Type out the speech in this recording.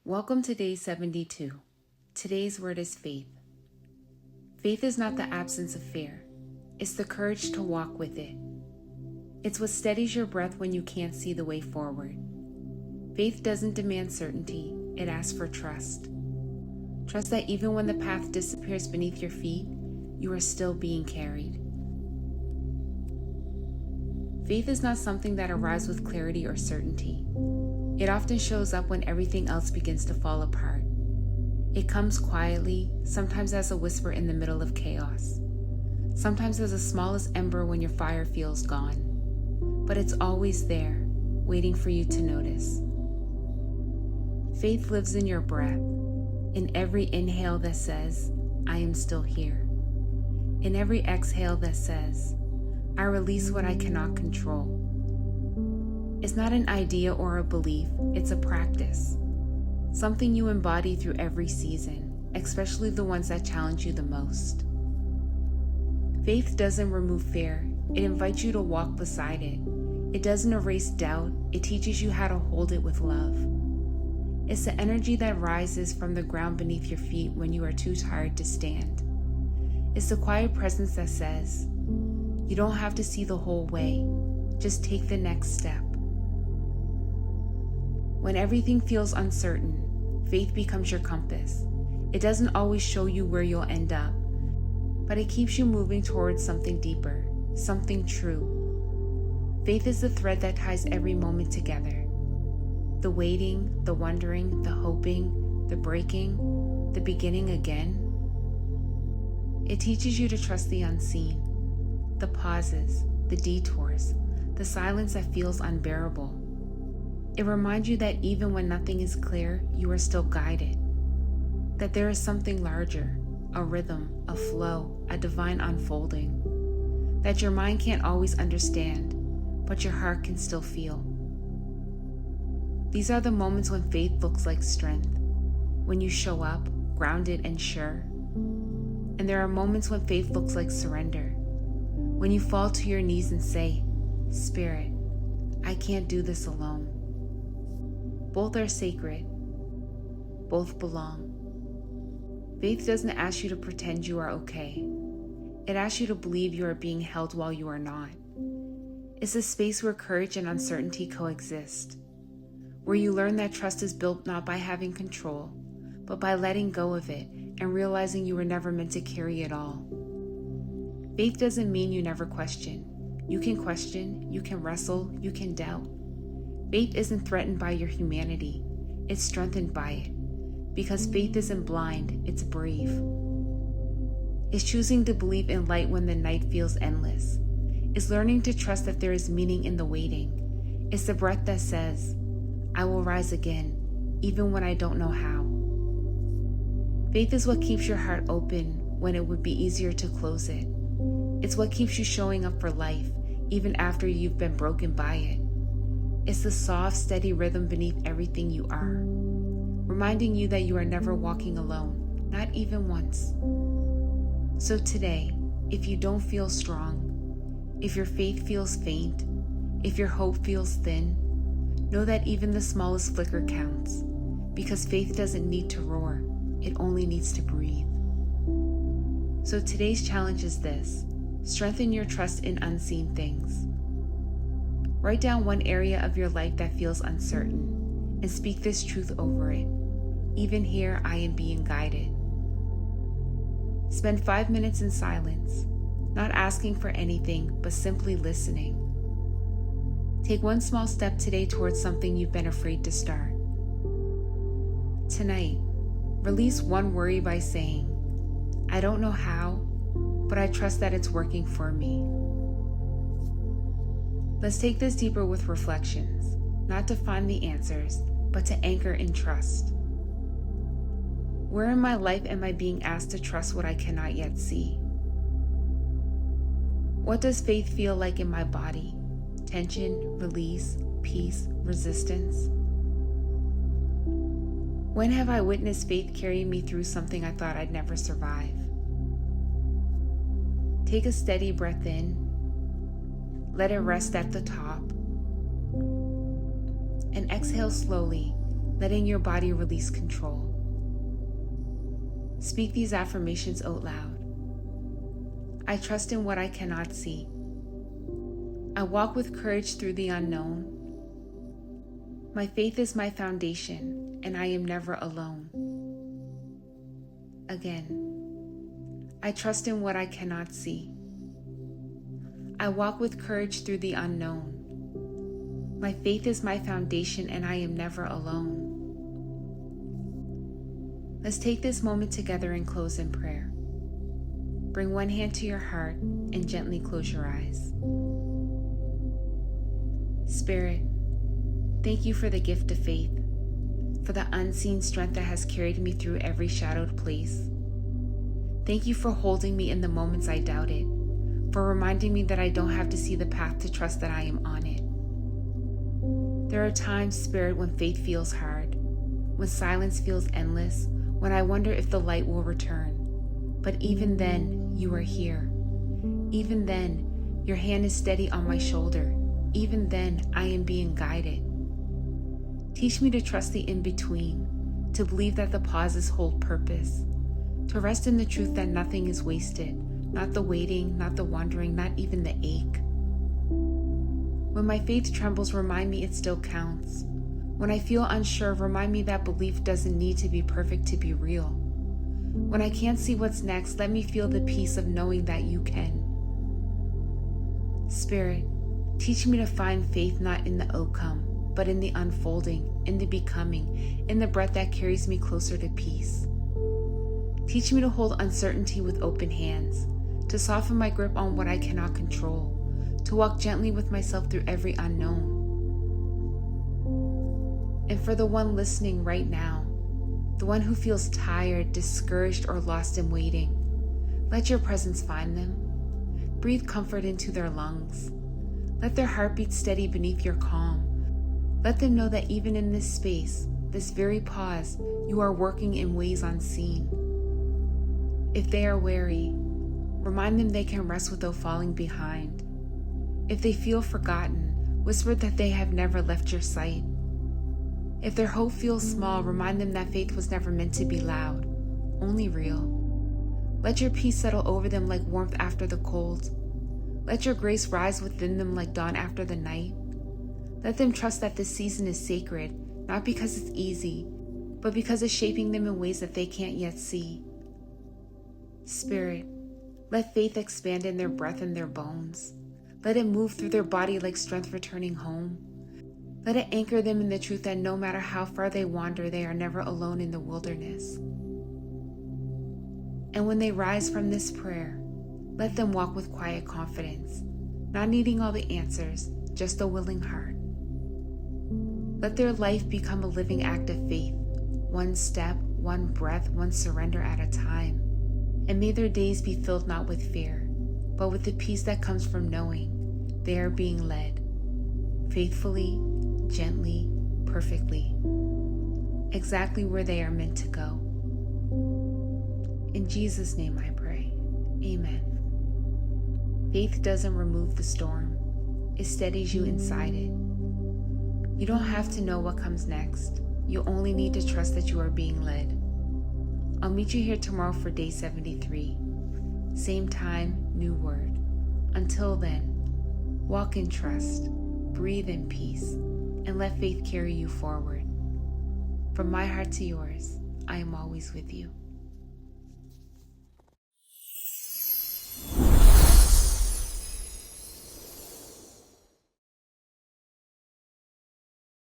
Welcome to day 72. Today's word is faith. Faith is not the absence of fear. It's the courage to walk with it. It's what steadies your breath when you can't see the way forward. Faith doesn't demand certainty. It asks for trust. Trust that even when the path disappears beneath your feet, you are still being carried. Faith is not something that arrives with clarity or certainty. It often shows up when everything else begins to fall apart. It comes quietly, sometimes as a whisper in the middle of chaos, sometimes as the smallest ember when your fire feels gone. But it's always there, waiting for you to notice. Faith lives in your breath, in every inhale that says, I am still here, in every exhale that says, I release what I cannot control. It's not an idea or a belief, it's a practice. Something you embody through every season, especially the ones that challenge you the most. Faith doesn't remove fear, it invites you to walk beside it. It doesn't erase doubt, it teaches you how to hold it with love. It's the energy that rises from the ground beneath your feet when you are too tired to stand. It's the quiet presence that says, you don't have to see the whole way, just take the next step. When everything feels uncertain, faith becomes your compass. It doesn't always show you where you'll end up, but it keeps you moving towards something deeper, something true. Faith is the thread that ties every moment together. The waiting, the wondering, the hoping, the breaking, the beginning again. It teaches you to trust the unseen, the pauses, the detours, the silence that feels unbearable. It reminds you that even when nothing is clear, you are still guided. That there is something larger, a rhythm, a flow, a divine unfolding. That your mind can't always understand, but your heart can still feel. These are the moments when faith looks like strength, when you show up, grounded and sure. And there are moments when faith looks like surrender, when you fall to your knees and say, Spirit, I can't do this alone. Both are sacred. Both belong. Faith doesn't ask you to pretend you are okay. It asks you to believe you are being held while you are not. It's a space where courage and uncertainty coexist, where you learn that trust is built not by having control, but by letting go of it and realizing you were never meant to carry it all. Faith doesn't mean you never question. You can, you can wrestle, you can doubt. Faith isn't threatened by your humanity, it's strengthened by it. Because faith isn't blind, it's brave. It's choosing to believe in light when the night feels endless. It's learning to trust that there is meaning in the waiting. It's the breath that says, I will rise again, even when I don't know how. Faith is what keeps your heart open when it would be easier to close it. It's what keeps you showing up for life, even after you've been broken by it. It's the soft, steady rhythm beneath everything you are, reminding you that you are never walking alone, not even once. So today, if you don't feel strong, if your faith feels faint, if your hope feels thin, know that even the smallest flicker counts, because faith doesn't need to roar, it only needs to breathe. So today's challenge is this: strengthen your trust in unseen things. Write down one area of your life that feels uncertain and speak this truth over it. Even here, I am being guided. Spend 5 minutes in silence, not asking for anything, but simply listening. Take one small step today towards something you've been afraid to start. Tonight, release one worry by saying, I don't know how, but I trust that it's working for me. Let's take this deeper with reflections, not to find the answers, but to anchor in trust. Where in my life am I being asked to trust what I cannot yet see? What does faith feel like in my body? Tension, release, peace, resistance? When have I witnessed faith carry me through something I thought I'd never survive? Take a steady breath in. Let it rest at the top. And exhale slowly, letting your body release control. Speak these affirmations out loud. I trust in what I cannot see. I walk with courage through the unknown. My faith is my foundation, and I am never alone. Again, I trust in what I cannot see. I walk with courage through the unknown. My faith is my foundation, and I am never alone. Let's take this moment together and close in prayer. Bring one hand to your heart and gently close your eyes. Spirit, thank you for the gift of faith, for the unseen strength that has carried me through every shadowed place. Thank you for holding me in the moments I doubted, for reminding me that I don't have to see the path to trust that I am on it. There are times, Spirit, when faith feels hard, when silence feels endless, when I wonder if the light will return. But even then, you are here. Even then, your hand is steady on my shoulder. Even then, I am being guided. Teach me to trust the in-between, to believe that the pauses hold purpose, to rest in the truth that nothing is wasted, not the waiting, not the wandering, not even the ache. When my faith trembles, remind me it still counts. When I feel unsure, remind me that belief doesn't need to be perfect to be real. When I can't see what's next, let me feel the peace of knowing that you can. Spirit, teach me to find faith not in the outcome, but in the unfolding, in the becoming, in the breath that carries me closer to peace. Teach me to hold uncertainty with open hands, to soften my grip on what I cannot control, to walk gently with myself through every unknown. And for the one listening right now, the one who feels tired, discouraged, or lost in waiting, let your presence find them. Breathe comfort into their lungs. Let their heartbeat steady beneath your calm. Let them know that even in this space, this very pause, you are working in ways unseen. If they are weary, remind them they can rest without falling behind. If they feel forgotten, whisper that they have never left your sight. If their hope feels small, remind them that faith was never meant to be loud, only real. Let your peace settle over them like warmth after the cold. Let your grace rise within them like dawn after the night. Let them trust that this season is sacred, not because it's easy, but because it's shaping them in ways that they can't yet see. Spirit, let faith expand in their breath and their bones. Let it move through their body like strength returning home. Let it anchor them in the truth that no matter how far they wander, they are never alone in the wilderness. And when they rise from this prayer, let them walk with quiet confidence, not needing all the answers, just a willing heart. Let their life become a living act of faith, one step, one breath, one surrender at a time. And may their days be filled not with fear, but with the peace that comes from knowing they are being led, faithfully, gently, perfectly, exactly where they are meant to go. In Jesus' name I pray, amen. Faith doesn't remove the storm, it steadies you inside it. You don't have to know what comes next, you only need to trust that you are being led. I'll meet you here tomorrow for day 73. Same time, new word. Until then, walk in trust, breathe in peace, and let faith carry you forward. From my heart to yours, I am always with you.